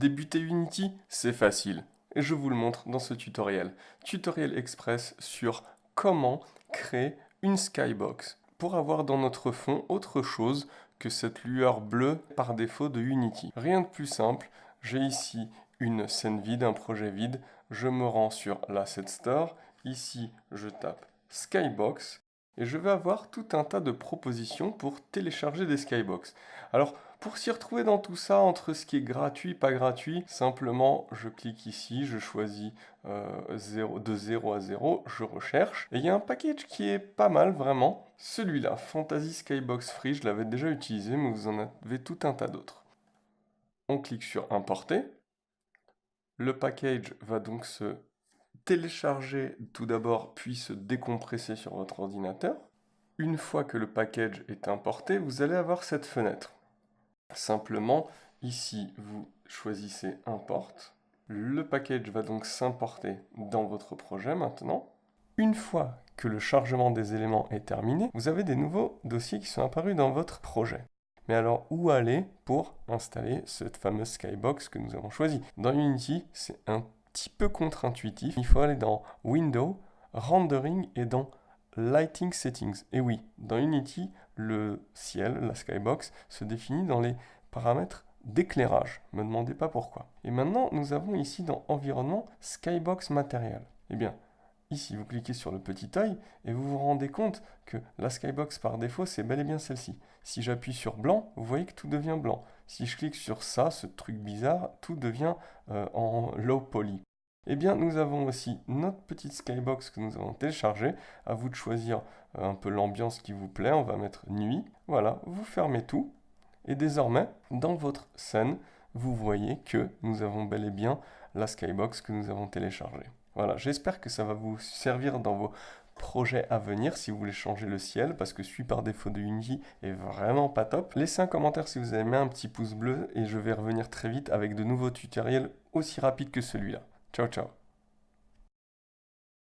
Débuter Unity, c'est facile. Et je vous le montre dans ce tutoriel. Tutoriel express sur comment créer une skybox pour avoir dans notre fond autre chose que cette lueur bleue par défaut de Unity. Rien de plus simple, j'ai ici une scène vide, un projet vide. Je me rends sur l'Asset Store. Ici, je tape Skybox. Et je vais avoir tout un tas de propositions pour télécharger des skybox. Alors, pour s'y retrouver dans tout ça, entre ce qui est gratuit, pas gratuit, simplement, je clique ici, je choisis de 0 à 0, je recherche. Et il y a un package qui est pas mal, vraiment. Celui-là, Fantasy Skybox Free, je l'avais déjà utilisé, mais vous en avez tout un tas d'autres. On clique sur Importer. Le package va donc se télécharger tout d'abord, puis se décompresser sur votre ordinateur. Une fois que le package est importé, vous allez avoir cette fenêtre. Simplement, ici, vous choisissez Import. Le package va donc s'importer dans votre projet maintenant. Une fois que le chargement des éléments est terminé, vous avez des nouveaux dossiers qui sont apparus dans votre projet. Mais alors, où aller pour installer cette fameuse skybox que nous avons choisie? Dans Unity, c'est un petit peu contre-intuitif. Il faut aller dans Window, Rendering et dans Lighting Settings. Et oui, dans Unity, le ciel, la skybox, se définit dans les paramètres d'éclairage. Ne me demandez pas pourquoi. Et maintenant, nous avons ici dans Environnement, Skybox Material. Eh bien, ici, vous cliquez sur le petit œil et vous vous rendez compte que la skybox par défaut, c'est bel et bien celle-ci. Si j'appuie sur blanc, vous voyez que tout devient blanc. Si je clique sur ça, ce truc bizarre, tout devient en low poly. Eh bien, nous avons aussi notre petite skybox que nous avons téléchargée. À vous de choisir un peu l'ambiance qui vous plaît. On va mettre nuit. Voilà, vous fermez tout. Et désormais, dans votre scène, vous voyez que nous avons bel et bien la skybox que nous avons téléchargée. Voilà, j'espère que ça va vous servir dans vos projets à venir si vous voulez changer le ciel, parce que celui par défaut de Unity est vraiment pas top. Laissez un commentaire si vous avez mis un petit pouce bleu et je vais revenir très vite avec de nouveaux tutoriels aussi rapides que celui-là. Ciao, ciao.